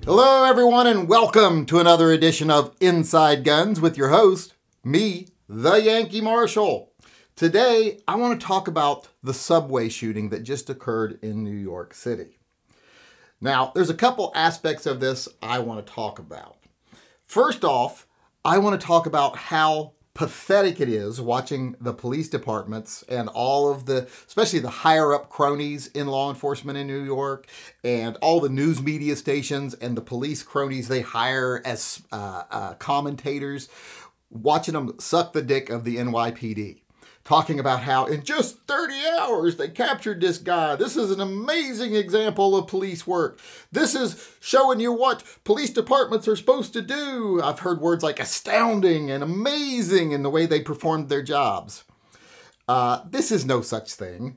Hello everyone and welcome to another edition of Inside Guns with your host, me, the Yankee Marshal. Today, I want to talk about the subway shooting that just occurred in New York City. Now, there's a couple aspects of this I want to talk about. First off, I want to talk about how pathetic it is watching the police departments and all of the, especially the higher up cronies in law enforcement in New York and all the news media stations and the police cronies they hire as commentators, watching them suck the dick of the NYPD. Talking about how in just 30 hours they captured this guy. This is an amazing example of police work. This is showing you what police departments are supposed to do. I've heard words like astounding and amazing in the way they performed their jobs. This is no such thing.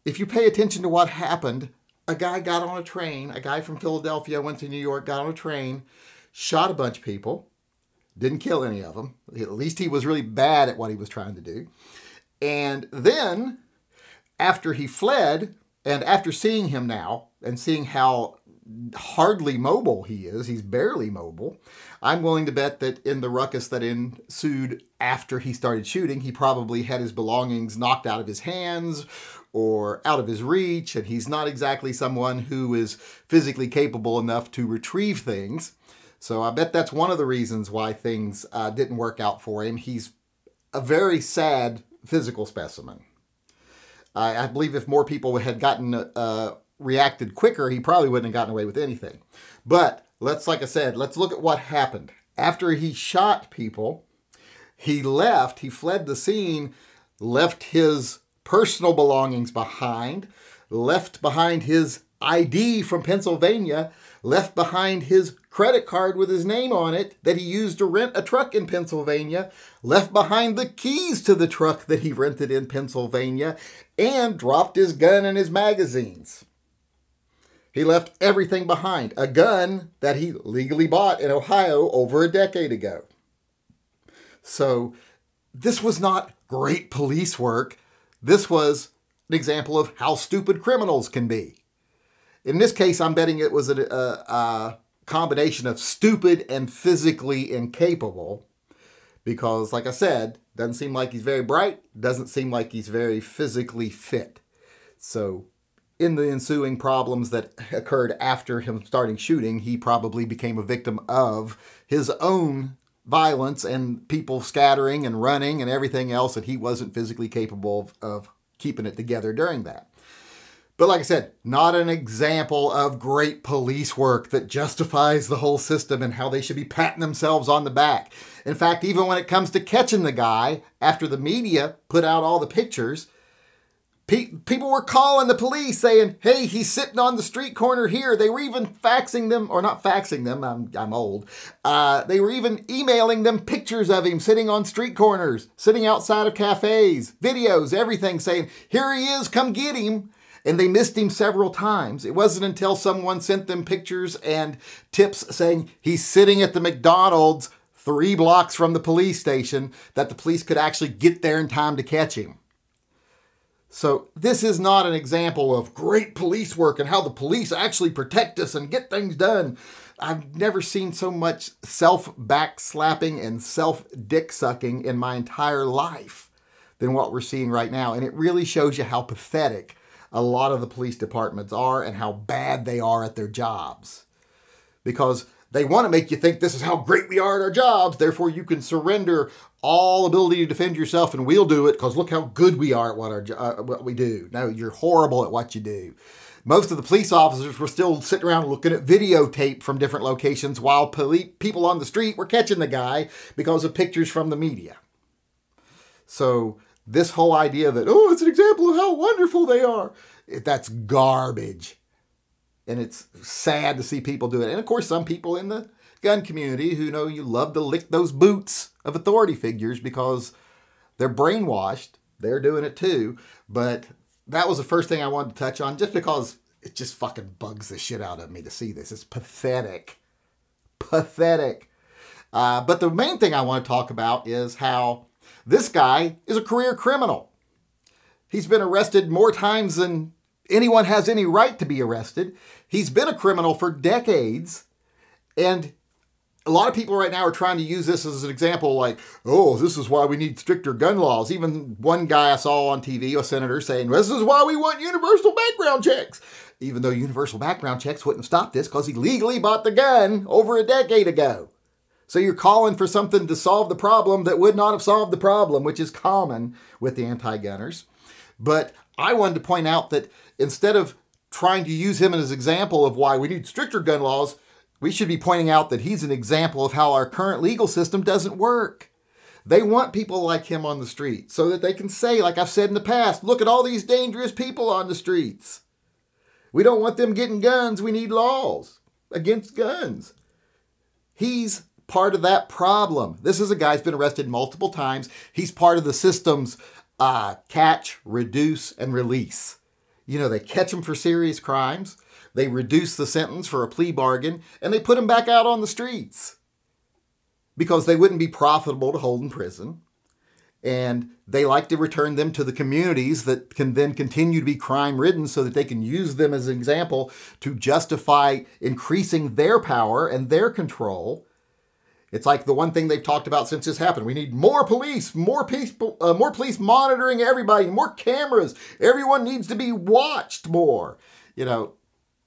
If you pay attention to what happened, a guy got on a train, a guy from Philadelphia went to New York, got on a train, shot a bunch of people, didn't kill any of them. At least he was really bad at what he was trying to do. And then, after he fled, and after seeing him now, and seeing how hardly mobile he is, he's barely mobile, I'm willing to bet that in the ruckus that ensued after he started shooting, he probably had his belongings knocked out of his hands or out of his reach, and he's not exactly someone who is physically capable enough to retrieve things. So I bet that's one of the reasons why things didn't work out for him. He's a very sad physical specimen. I believe if more people had reacted quicker, he probably wouldn't have gotten away with anything. But like I said, let's look at what happened. After he shot people, he fled the scene, left his personal belongings behind, left behind his ID from Pennsylvania, left behind his credit card with his name on it that he used to rent a truck in Pennsylvania, left behind the keys to the truck that he rented in Pennsylvania, and dropped his gun and his magazines. He left everything behind. A gun that he legally bought in Ohio over a decade ago. So this was not great police work. This was an example of how stupid criminals can be. In this case, I'm betting it was a combination of stupid and physically incapable because, like I said, doesn't seem like he's very bright, doesn't seem like he's very physically fit. So in the ensuing problems that occurred after him starting shooting, he probably became a victim of his own violence and people scattering and running and everything else, and he wasn't physically capable of keeping it together during that. But like I said, not an example of great police work that justifies the whole system and how they should be patting themselves on the back. In fact, even when it comes to catching the guy, after the media put out all the pictures, people were calling the police saying, hey, he's sitting on the street corner here. They were even faxing them, or not faxing them, I'm old. They were even emailing them pictures of him sitting on street corners, sitting outside of cafes, videos, everything saying, here he is, come get him. And they missed him several times. It wasn't until someone sent them pictures and tips saying he's sitting at the McDonald's 3 blocks from the police station that the police could actually get there in time to catch him. So this is not an example of great police work and how the police actually protect us and get things done. I've never seen so much self-backslapping and self-dick-sucking in my entire life than what we're seeing right now. And it really shows you how pathetic a lot of the police departments are and how bad they are at their jobs. Because they want to make you think this is how great we are at our jobs, therefore you can surrender all ability to defend yourself and we'll do it because look how good we are at what we do. No, you're horrible at what you do. Most of the police officers were still sitting around looking at videotape from different locations while people on the street were catching the guy because of pictures from the media. So this whole idea that, oh, it's an example of how wonderful they are, that's garbage. And it's sad to see people do it. And of course, some people in the gun community who know you love to lick those boots of authority figures because they're brainwashed. They're doing it too. But that was the first thing I wanted to touch on just because it just fucking bugs the shit out of me to see this. It's pathetic. Pathetic. But the main thing I want to talk about is how this guy is a career criminal. He's been arrested more times than anyone has any right to be arrested. He's been a criminal for decades. And a lot of people right now are trying to use this as an example, like, oh, this is why we need stricter gun laws. Even one guy I saw on TV, a senator, saying, this is why we want universal background checks. Even though universal background checks wouldn't stop this because he legally bought the gun over a decade ago. So you're calling for something to solve the problem that would not have solved the problem, which is common with the anti-gunners. But I wanted to point out that instead of trying to use him as an example of why we need stricter gun laws, we should be pointing out that he's an example of how our current legal system doesn't work. They want people like him on the street so that they can say, like I've said in the past, look at all these dangerous people on the streets. We don't want them getting guns. We need laws against guns. He's part of that problem. This is a guy who's been arrested multiple times. He's part of the system's catch, reduce, and release. You know, they catch him for serious crimes. They reduce the sentence for a plea bargain, and they put him back out on the streets because they wouldn't be profitable to hold in prison. And they like to return them to the communities that can then continue to be crime-ridden so that they can use them as an example to justify increasing their power and their control. It's like the one thing they've talked about since this happened. We need more police, more police monitoring everybody, more cameras. Everyone needs to be watched more. You know,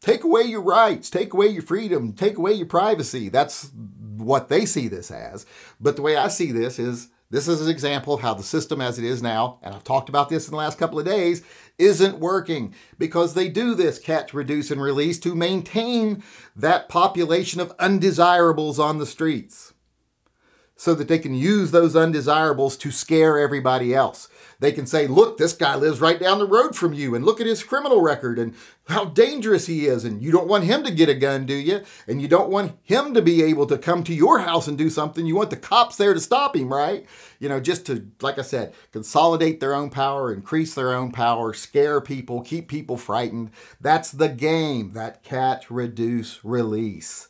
take away your rights, take away your freedom, take away your privacy. That's what they see this as. But the way I see this is an example of how the system as it is now, and I've talked about this in the last couple of days, isn't working because they do this catch, reduce, and release to maintain that population of undesirables on the streets so that they can use those undesirables to scare everybody else. They can say, look, this guy lives right down the road from you, and look at his criminal record and how dangerous he is, and you don't want him to get a gun, do you? And you don't want him to be able to come to your house and do something. You want the cops there to stop him, right? You know, just to, like I said, consolidate their own power, increase their own power, scare people, keep people frightened. That's the game, that catch, reduce, release.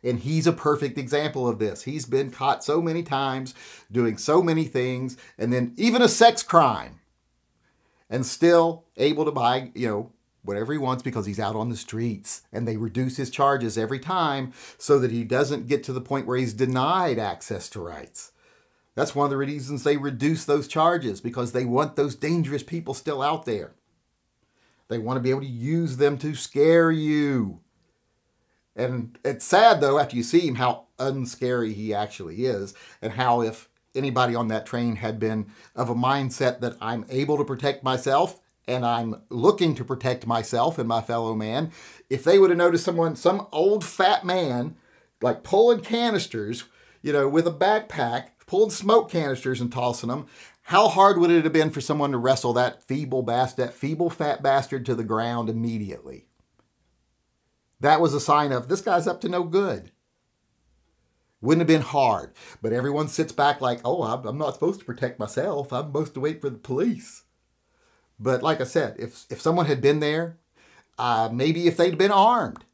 And he's a perfect example of this. He's been caught so many times doing so many things, and then even a sex crime, and still able to buy, you know, whatever he wants because he's out on the streets. And they reduce his charges every time so that he doesn't get to the point where he's denied access to rights. That's one of the reasons they reduce those charges, because they want those dangerous people still out there. They want to be able to use them to scare you. And it's sad, though, after you see him, how unscary he actually is, and how if anybody on that train had been of a mindset that I'm able to protect myself and I'm looking to protect myself and my fellow man, if they would have noticed some old fat man, like pulling canisters, you know, with a backpack, pulling smoke canisters and tossing them, how hard would it have been for someone to wrestle that feeble fat bastard to the ground immediately? That was a sign of, this guy's up to no good. Wouldn't have been hard. But everyone sits back like, oh, I'm not supposed to protect myself. I'm supposed to wait for the police. But like I said, if someone had been there, maybe if they'd been armed.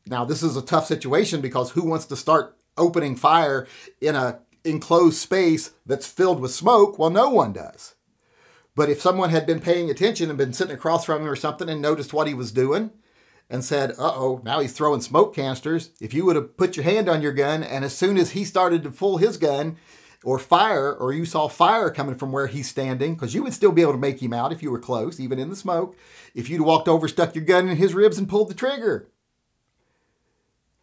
Now, this is a tough situation because who wants to start opening fire in an enclosed space that's filled with smoke? Well, no one does. But if someone had been paying attention and been sitting across from him or something and noticed what he was doing, and said, uh-oh, now he's throwing smoke canisters. If you would have put your hand on your gun, and as soon as he started to pull his gun or fire, or you saw fire coming from where he's standing, because you would still be able to make him out if you were close, even in the smoke, if you'd walked over, stuck your gun in his ribs and pulled the trigger.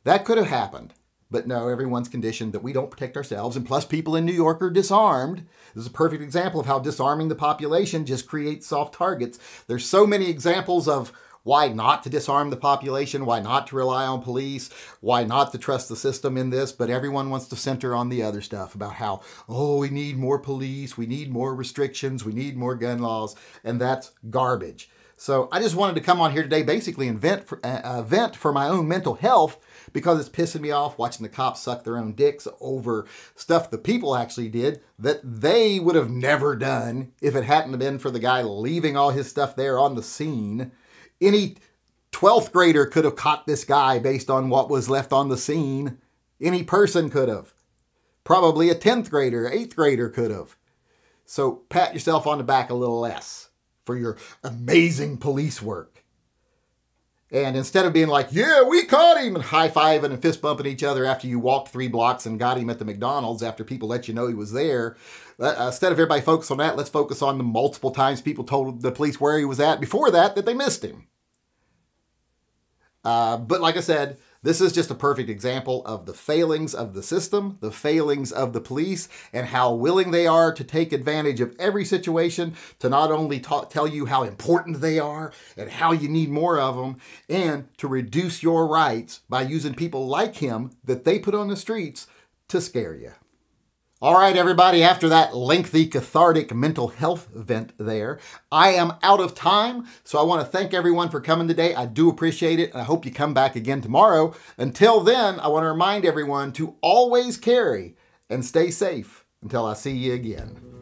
That could have happened. But no, everyone's conditioned that we don't protect ourselves, and plus people in New York are disarmed. This is a perfect example of how disarming the population just creates soft targets. There's so many examples of why not to disarm the population, why not to rely on police, why not to trust the system in this, but everyone wants to center on the other stuff about how, oh, we need more police, we need more restrictions, we need more gun laws, and that's garbage. So I just wanted to come on here today basically and vent for my own mental health, because it's pissing me off watching the cops suck their own dicks over stuff the people actually did that they would have never done if it hadn't been for the guy leaving all his stuff there on the scene. Any 12th grader could have caught this guy based on what was left on the scene. Any person could have. Probably a 10th grader, 8th grader could have. So pat yourself on the back a little less for your amazing police work. And instead of being like, yeah, we caught him, and high-fiving and fist-bumping each other after you walked 3 blocks and got him at the McDonald's after people let you know he was there, instead of everybody focus on that, let's focus on the multiple times people told the police where he was at before that they missed him. But like I said, this is just a perfect example of the failings of the system, the failings of the police, and how willing they are to take advantage of every situation to not only tell you how important they are and how you need more of them, and to reduce your rights by using people like him that they put on the streets to scare you. All right, everybody, after that lengthy, cathartic mental health event there, I am out of time. So I want to thank everyone for coming today. I do appreciate it, and I hope you come back again tomorrow. Until then, I want to remind everyone to always carry and stay safe until I see you again.